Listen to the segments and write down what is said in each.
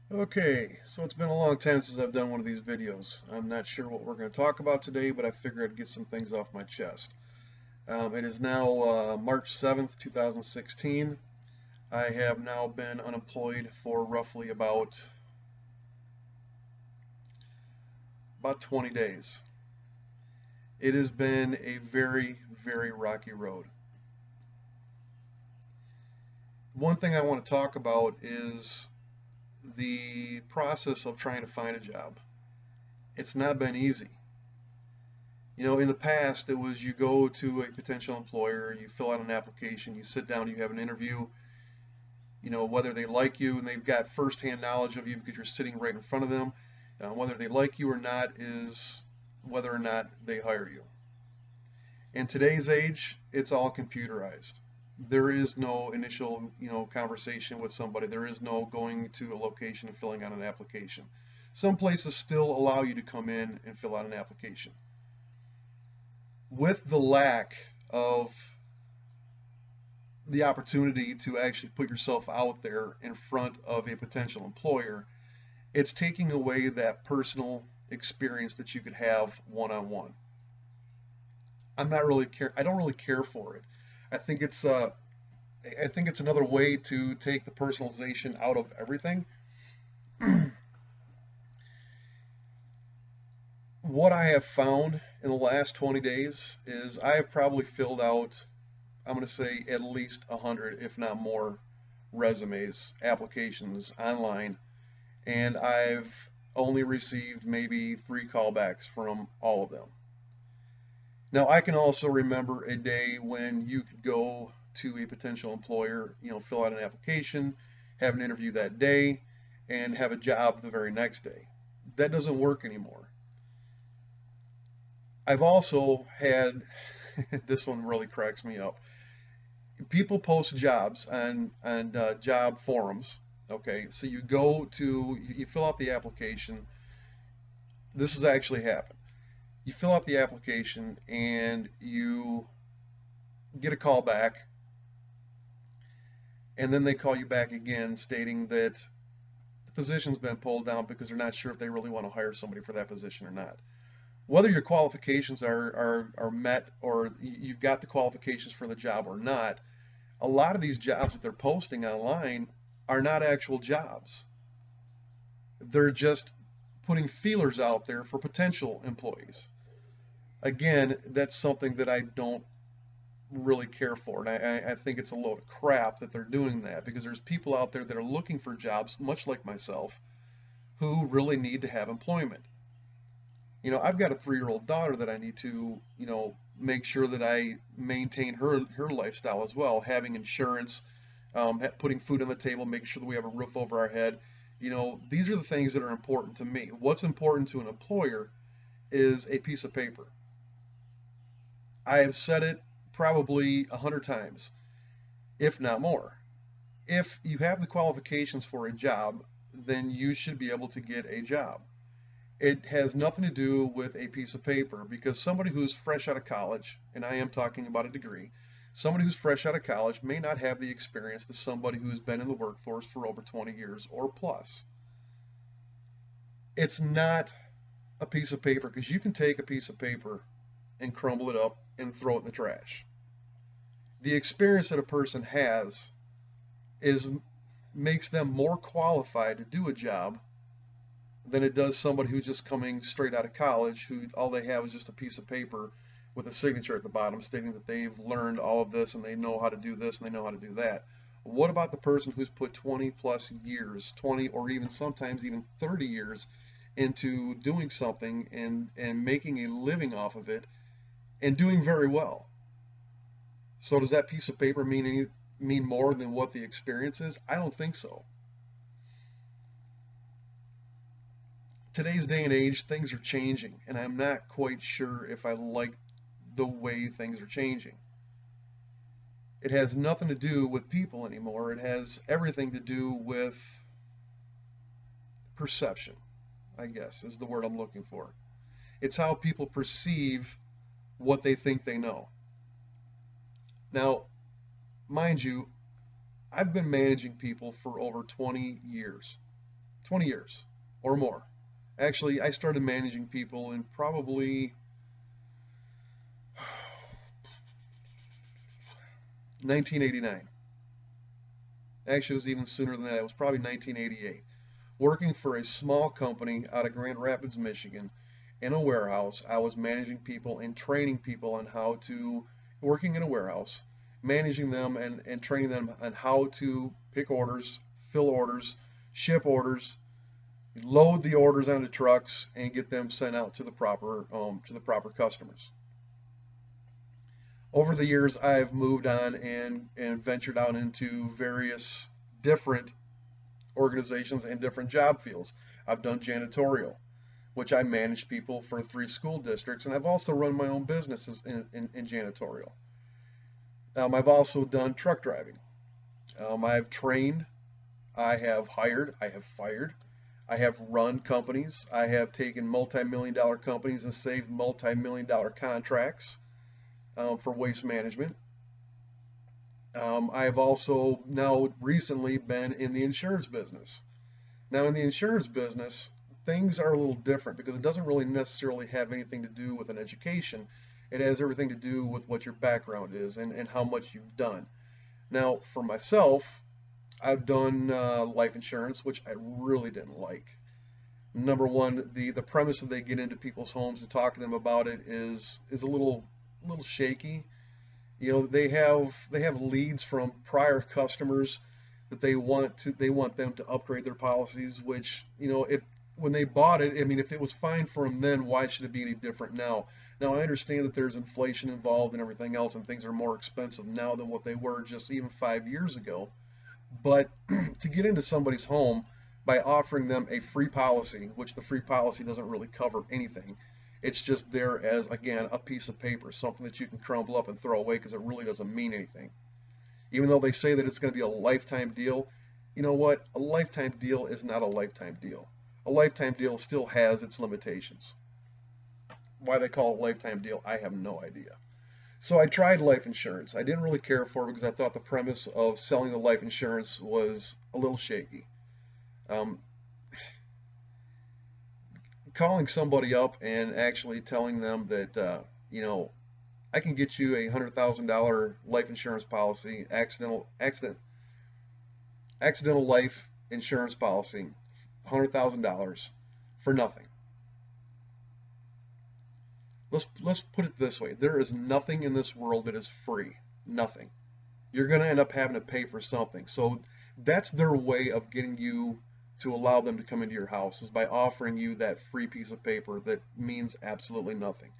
Okay, so it's been a long time since I've done one of these videos. I'm not sure what we're going to talk about today, but I figured I'd get some things off my chest. It is now March 7th, 2016. I have now been unemployed for roughly about 20 days. It has been a very, very rocky road. One thing I want to talk about is the process of trying to find a job. It's not been easy. In the past, it was you go to a potential employer, you fill out an application, you sit down, you have an interview, whether they like you and they've got firsthand knowledge of you because you're sitting right in front of them. Whether they like you or not is whether or not they hire you. In today's age, it's all computerized. There is no initial, conversation with somebody. There is no going to a location and filling out an application. Some places still allow you to come in and fill out an application. With the lack of the opportunity to actually put yourself out there in front of a potential employer, it's taking away that personal experience that you could have one on one. I don't really care for it. I think it's uh I think it's another way to take the personalization out of everything. What I have found in the last 20 days is I have probably filled out, I'm going to say at least 100, if not more, resumes, applications online, and I've only received maybe 3 callbacks from all of them. Now, I can also remember a day when you could go to a potential employer, fill out an application, have an interview that day, and have a job the very next day. That doesn't work anymore. I've also had, this one really cracks me up. People post jobs on job forums. Okay, so you fill out the application. This has actually happened. You fill out the application and you get a call back, and then they call you back again stating that the position's been pulled down because they're not sure if they really want to hire somebody for that position or not. Whether your qualifications are met or you've got the qualifications for the job or not, a lot of these jobs that they're posting online are not actual jobs. They're just putting feelers out there for potential employees. Again, that's something that I don't really care for. And I think it's a load of crap that they're doing that because there's people out there that are looking for jobs, much like myself, who really need to have employment. I've got a 3-year-old daughter that I need to, make sure that I maintain her lifestyle as well, having insurance, putting food on the table, making sure that we have a roof over our head. These are the things that are important to me. What's important to an employer is a piece of paper. I have said it probably 100 times, if not more. If you have the qualifications for a job, then you should be able to get a job. It has nothing to do with a piece of paper because somebody who's fresh out of college, and I am talking about a degree, somebody who's fresh out of college may not have the experience that somebody who's been in the workforce for over 20 years or plus. It's not a piece of paper because you can take a piece of paper and crumble it up and throw it in the trash. The experience that a person has is makes them more qualified to do a job than it does somebody who's just coming straight out of college, who all they have is just a piece of paper with a signature at the bottom stating that they've learned all of this and they know how to do this and they know how to do that. What about the person who's put 20 plus years, 20 or even sometimes even 30 years into doing something and making a living off of it and doing very well? So does that piece of paper mean more than what the experience is? I don't think so. Today's day and age, things are changing, and I'm not quite sure if I like the way things are changing. It has nothing to do with people anymore. It has everything to do with perception, I guess, is the word I'm looking for. It's how people perceive what they think they know. Now, mind you, I've been managing people for over 20 years. 20 years or more. Actually, I started managing people in probably 1989. Actually, it was even sooner than that. It was probably 1988. Working for a small company out of Grand Rapids, Michigan, in a warehouse. I was managing people and training people on how to, working in a warehouse, managing them and training them on how to pick orders, fill orders, ship orders, load the orders onto trucks, and get them sent out to the proper customers. Over the years, I've moved on and ventured out into various different organizations and different job fields. I've done janitorial, which I manage people for 3 school districts, and I've also run my own businesses in janitorial. I've also done truck driving. I've trained, I have hired, I have fired, I have run companies, I have taken multi-million dollar companies and saved multi-million dollar contracts for waste management. I have also now recently been in the insurance business. Now, in the insurance business, things are a little different because it doesn't really necessarily have anything to do with an education. It has everything to do with what your background is and how much you've done. Now, for myself, I've done life insurance, which I really didn't like. Number one, the premise that they get into people's homes and talk to them about it is a little shaky. You know, they have leads from prior customers that they want them to upgrade their policies, which, you know, if when they bought it, I mean, if it was fine for them then, why should it be any different now? Now, I understand that there's inflation involved and everything else, and things are more expensive now than what they were just even 5 years ago. But to get into somebody's home by offering them a free policy, which the free policy doesn't really cover anything, it's just there as, again, a piece of paper, something that you can crumble up and throw away because it really doesn't mean anything. Even though they say that it's going to be a lifetime deal, you know what? A lifetime deal is not a lifetime deal. A lifetime deal still has its limitations. Why they call it a lifetime deal, I have no idea. So I tried life insurance. I didn't really care for it because I thought the premise of selling the life insurance was a little shaky. Um, Calling somebody up and actually telling them that, you know, I can get you $100,000 life insurance policy, accidental life insurance policy, $100,000 for nothing. Let's put it this way: there is nothing in this world that is free. Nothing. You're going to end up having to pay for something. So that's their way of getting you to allow them to come into your house, is by offering you that free piece of paper that means absolutely nothing.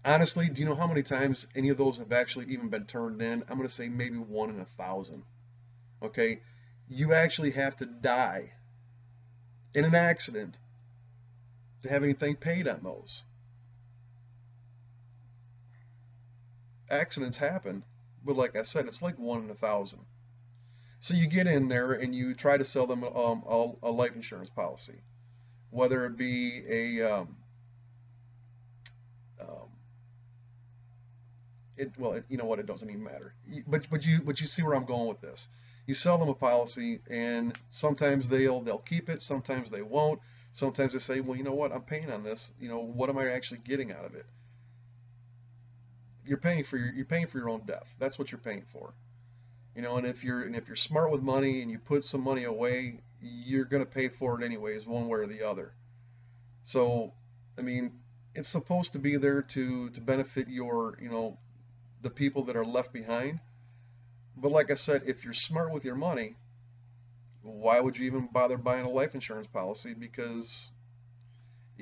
Honestly, do you know how many times any of those have actually even been turned in? I'm going to say maybe 1 in 1,000. Okay, you actually have to die in an accident to have anything paid on those. Accidents happen, but like I said, it's like 1 in 1,000. So you get in there and you try to sell them a life insurance policy, whether it be um, you know what, it doesn't even matter. But you see where I'm going with this. You sell them a policy, and sometimes they'll keep it, sometimes they won't. Sometimes they say, well, you know what, I'm paying on this. You know, what am I actually getting out of it? You're paying for your own death. That's what you're paying for. You know, and if you're smart with money and you put some money away, you're going to pay for it anyways, one way or the other. So, I mean, it's supposed to be there to benefit the people that are left behind. But like I said, if you're smart with your money, why would you even bother buying a life insurance policy? Because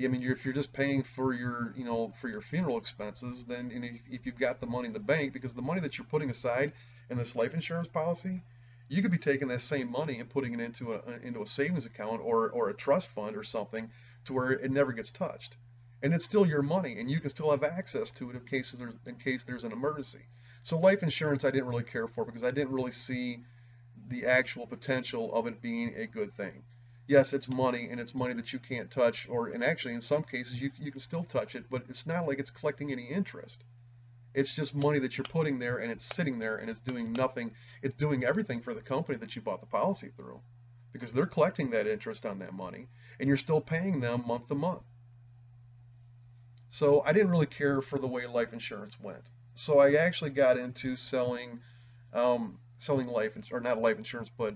I mean, if you're just paying for your funeral expenses, then and if you've got the money in the bank, because the money that you're putting aside in this life insurance policy, you could be taking that same money and putting it into a savings account or a trust fund or something to where it never gets touched, and it's still your money, and you can still have access to it in case there's an emergency. So life insurance I didn't really care for because I didn't really see the actual potential of it being a good thing. Yes, it's money, and it's money that you can't touch, and actually in some cases you can still touch it, but it's not like it's collecting any interest. It's just money that you're putting there, and it's sitting there, and it's doing nothing. It's doing everything for the company that you bought the policy through. because they're collecting that interest on that money and you're still paying them month to month. So I didn't really care for the way life insurance went. So I actually got into selling life or not life insurance, but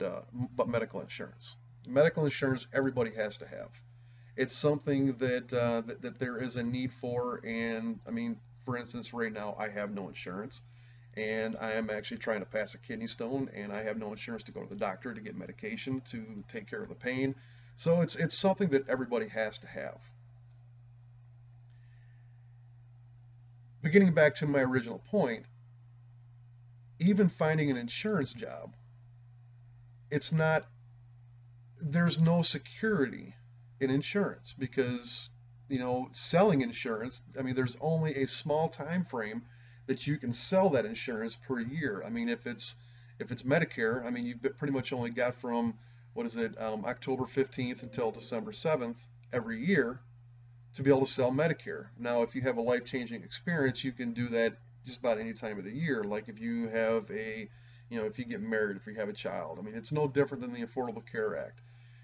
medical insurance. Medical insurance everybody has to have. It's something that there is a need for, and I mean, for instance, right now I have no insurance, and I am actually trying to pass a kidney stone, and I have no insurance to go to the doctor to get medication to take care of the pain. So it's something that everybody has to have. But getting back to my original point, even finding an insurance job, it's not, there's no security in insurance because, selling insurance, I mean, there's only a small time frame that you can sell that insurance per year. I mean, if it's Medicare, I mean, you've pretty much only got from, what is it, October 15th until December 7th every year to be able to sell Medicare. Now, if you have a life-changing experience, you can do that just about any time of the year. Like if you have if you get married, if you have a child. I mean, it's no different than the Affordable Care Act.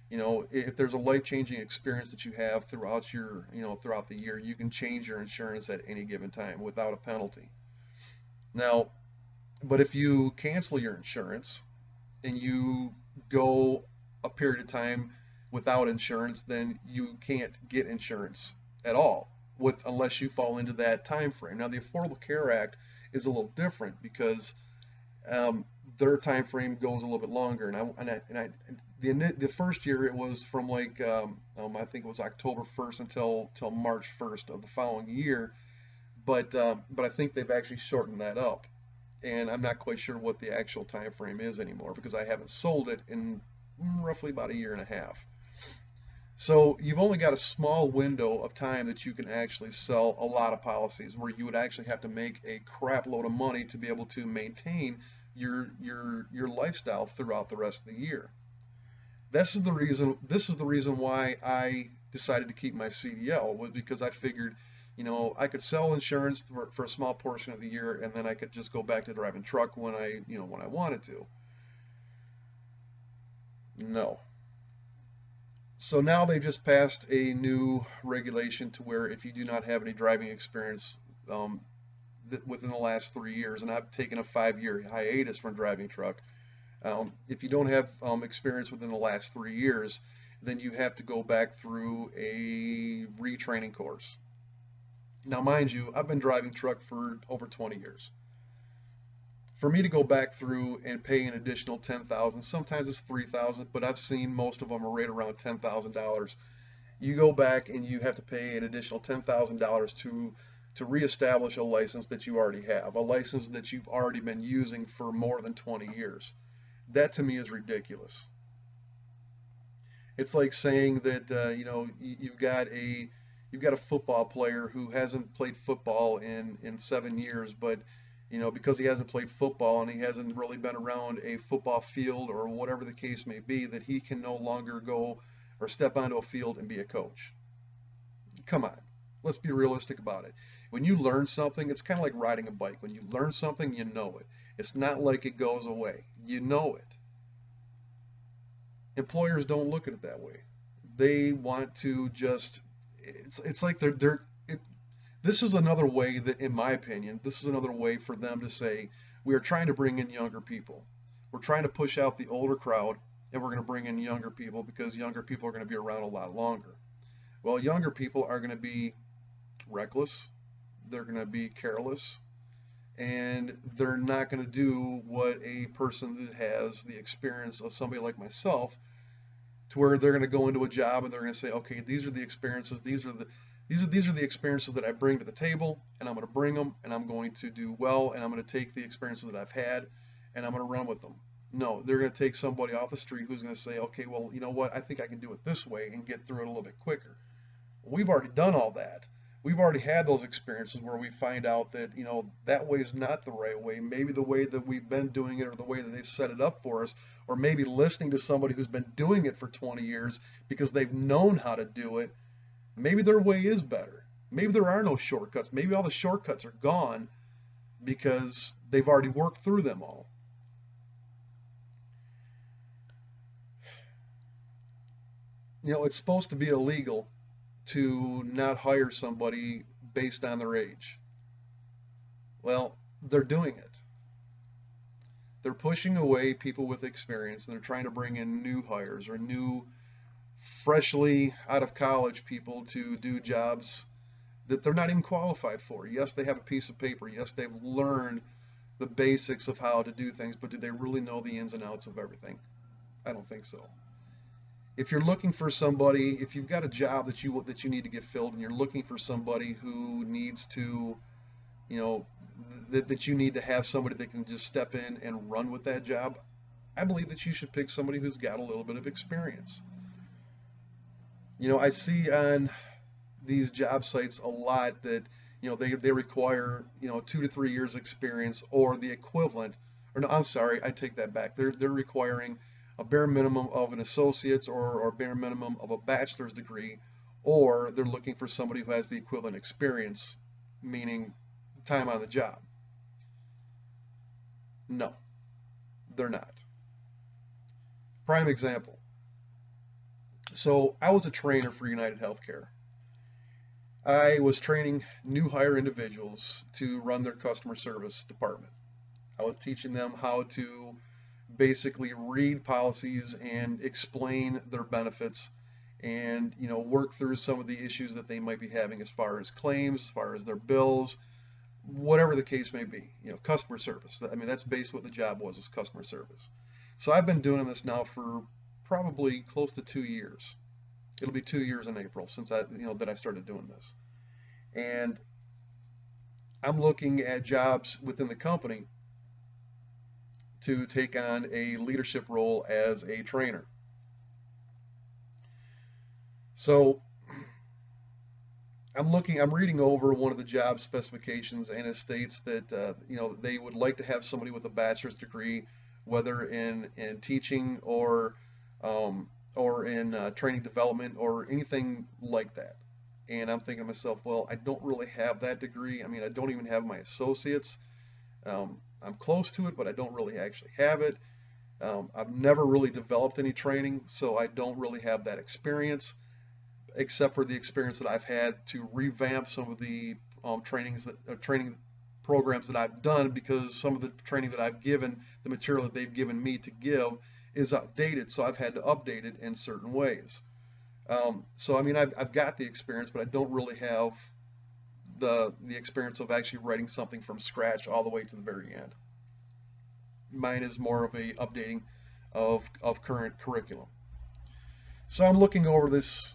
If there's a life-changing experience that you have throughout the year, you can change your insurance at any given time without a penalty. Now, but if you cancel your insurance and you go a period of time without insurance, then you can't get insurance at all unless you fall into that time frame. Now, the Affordable Care Act is a little different because their time frame goes a little bit longer. The first year it was from I think it was October 1st until March 1st of the following year, but I think they've actually shortened that up, and I'm not quite sure what the actual time frame is anymore because I haven't sold it in roughly about a year and a half. So you've only got a small window of time that you can actually sell a lot of policies where you would actually have to make a crap load of money to be able to maintain your lifestyle throughout the rest of the year. This is the reason why I decided to keep my CDL, was because I figured, I could sell insurance for a small portion of the year and then I could just go back to driving truck when I wanted to. No. So now they just passed a new regulation to where if you do not have any driving experience within the last 3 years, and I've taken a 5-year hiatus from driving truck, if you don't have experience within the last 3 years, then you have to go back through a retraining course. Now, mind you, I've been driving truck for over 20 years. For me to go back through and pay an additional 10,000, sometimes it's 3,000, but I've seen most of them are right around $10,000. You go back and you have to pay an additional $10,000 to reestablish a license that you already have, a license that you've already been using for more than 20 years. That to me is ridiculous. It's like saying that you've got a football player who hasn't played football in 7 years, but because he hasn't played football and he hasn't really been around a football field or whatever the case may be, that he can no longer go or step onto a field and be a coach. Come on, let's be realistic about it. When you learn something, it's kind of like riding a bike. When you learn something, you know it. It's not like it goes away. You know it. Employers don't look at it that way. They want to just, it's like this is another way that, in my opinion, this is another way for them to say, we are trying to bring in younger people. We're trying to push out the older crowd, and we're going to bring in younger people because younger people are going to be around a lot longer. Well, younger people are going to be reckless, they're going to be careless, and they're not going to do what a person that has the experience of somebody like myself, to where they're going to go into a job and they're going to say, okay, these are the experiences, these are the experiences that I bring to the table, and I'm going to bring them, and I'm going to do well, and I'm going to take the experiences that I've had, and I'm going to run with them. No, they're going to take somebody off the street who's going to say, okay, well, you know what, I think I can do it this way and get through it a little bit quicker. We've already done all that. We've already had those experiences where we find out that, that way is not the right way. Maybe the way that we've been doing it, or the way that they've set it up for us, or maybe listening to somebody who's been doing it for 20 years because they've known how to do it. Maybe their way is better. Maybe there are no shortcuts. Maybe all the shortcuts are gone because they've already worked through them all. it's supposed to be illegal to not hire somebody based on their age. Well, they're doing it. They're pushing away people with experience and they're trying to bring in new hires or new, freshly out of college people to do jobs that they're not even qualified for. Yes, they have a piece of paper. Yes, they've learned the basics of how to do things, but do they really know the ins and outs of everything? I don't think so. If you're looking for somebody, if you've got a job that you need to get filled, and you're looking for somebody who needs to, you know, that you need to have somebody that can just step in and run with that job, I believe that you should pick somebody who's got a little bit of experience. I see on these job sites a lot that they require 2 to 3 years experience or the equivalent. Or no, I'm sorry, I take that back. They're requiring a bare minimum of an associate's or bare minimum of a bachelor's degree, or they're looking for somebody who has the equivalent experience, meaning time on the job. No, they're not. Prime example. So I was a trainer for United Healthcare. I was training new hire individuals to run their customer service department. I was teaching them how to basically read policies and explain their benefits and work through some of the issues that they might be having as far as claims, as far as their bills, whatever the case may be. Customer service. I mean, that's basically what the job was, is customer service. So I've been doing this now for probably close to 2 years. It'll be 2 years in April since that I started doing this. And I'm looking at jobs within the company to take on a leadership role as a trainer. So I'm reading over one of the job specifications, and it states that they would like to have somebody with a bachelor's degree, whether in teaching or in training development or anything like that. And I'm thinking to myself, well, I don't really have that degree. I mean, I don't even have my associates. I'm close to it, but I don't really actually have it. I've never really developed any training, so I don't really have that experience, except for the experience that I've had to revamp some of the training programs that I've done, because some of the training that I've given, the material that they've given me to give, is outdated, so I've had to update it in certain ways. So I mean, I've got the experience, but I don't really have the experience of actually writing something from scratch all the way to the very end. Mine is more of a updating of current curriculum. So I'm looking over this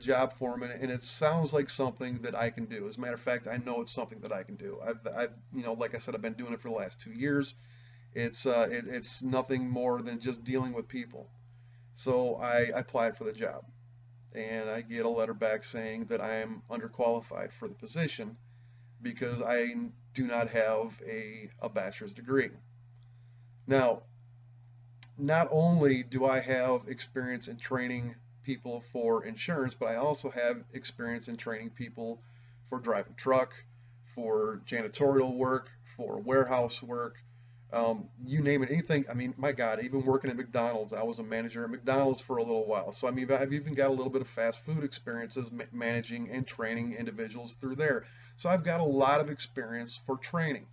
job form, and it sounds like something that I can do. As a matter of fact, I know it's something that I can do. I've like I said, I've been doing it for the last 2 years. It's nothing more than just dealing with people. So I applied for the job, and I get a letter back saying that I am underqualified for the position because I do not have a bachelor's degree. Now, not only do I have experience in training people for insurance, but I also have experience in training people for driving truck, for janitorial work, for warehouse work, you name it, anything. I mean, my God, even working at McDonald's, I was a manager at McDonald's for a little while. So I mean, I've even got a little bit of fast food experiences managing and training individuals through there. So I've got a lot of experience for training.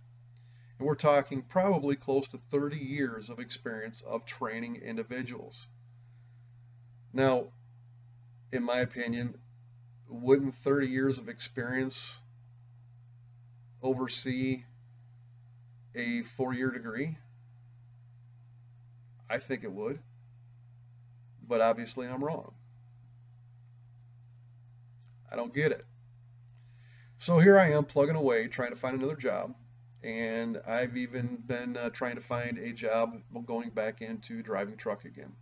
And we're talking probably close to 30 years of experience of training individuals. Now, in my opinion, wouldn't 30 years of experience oversee a 4-year degree? I think it would, but obviously I'm wrong. I don't get it. So here I am plugging away trying to find another job, and I've even been trying to find a job going back into driving truck again.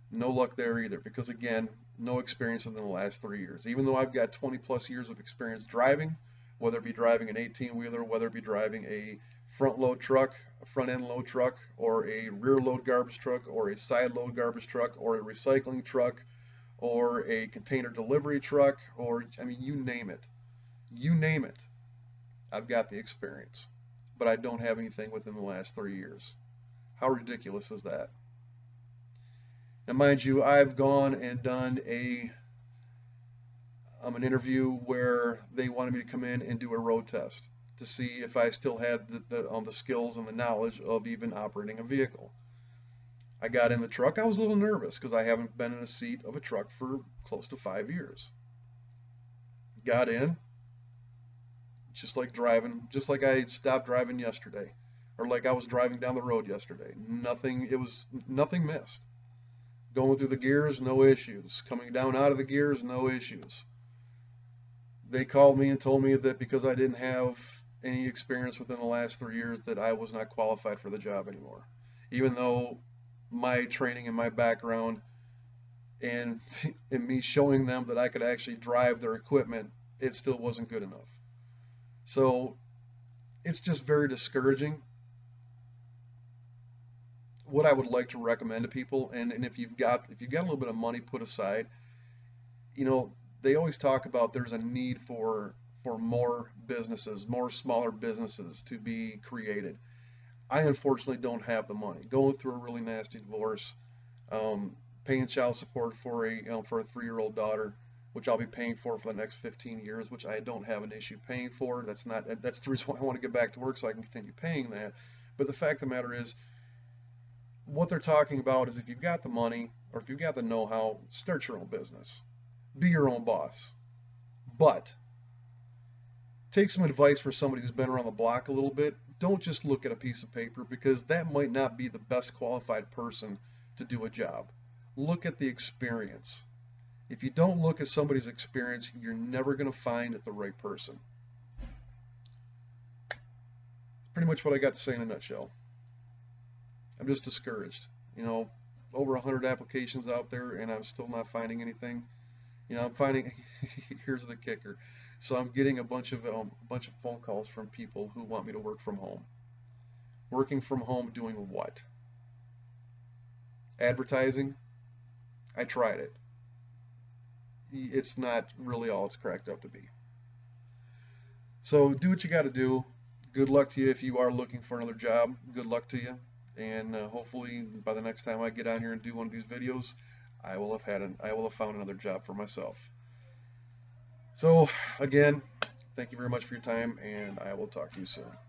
No luck there either, because again, no experience within the last 3 years. Even though I've got 20 plus years of experience driving, whether it be driving an 18 wheeler, whether it be driving a front load truck, a front end load truck, or a rear load garbage truck, or a side load garbage truck, or a recycling truck, or a container delivery truck, or I mean, you name it. You name it. I've got the experience, but I don't have anything within the last 3 years. How ridiculous is that? Now, mind you, I've gone and done an interview where they wanted me to come in and do a road test to see if I still had the skills and the knowledge of even operating a vehicle. I got in the truck. I was a little nervous because I haven't been in a seat of a truck for close to 5 years. Got in, just like driving, just like I stopped driving yesterday, or like I was driving down the road yesterday. Nothing, it was nothing missed. Going through the gears, no issues. Coming down out of the gears, no issues. They called me and told me that because I didn't have any experience within the last 3 years that I was not qualified for the job anymore. Even though my training and my background and me showing them that I could actually drive their equipment, it still wasn't good enough. So it's just very discouraging. What I would like to recommend to people, and if you've got a little bit of money put aside, you know, they always talk about there's a need for more businesses, more smaller businesses to be created. I unfortunately don't have the money. Going through a really nasty divorce, um, paying child support for a 3-year-old daughter, which I'll be paying for the next 15 years, which I don't have an issue paying for. That's the reason why I want to get back to work so I can continue paying that. But the fact of the matter is, what they're talking about is if you've got the money or if you've got the know-how, start your own business, be your own boss. But take some advice from somebody who's been around the block a little bit. Don't just look at a piece of paper because that might not be the best qualified person to do a job. Look at the experience. If you don't look at somebody's experience, you're never going to find the right person. It's pretty much what I got to say in a nutshell. I'm just discouraged. You know, over 100 applications out there and I'm still not finding anything. I'm finding, here's the kicker. So I'm getting a bunch of phone calls from people who want me to work from home. Working from home doing what? Advertising? I tried it. It's not really all it's cracked up to be. So do what you got to do. Good luck to you if you are looking for another job. Good luck to you. And hopefully by the next time I get on here and do one of these videos, I will have found another job for myself. So again, thank you very much for your time, and I will talk to you soon.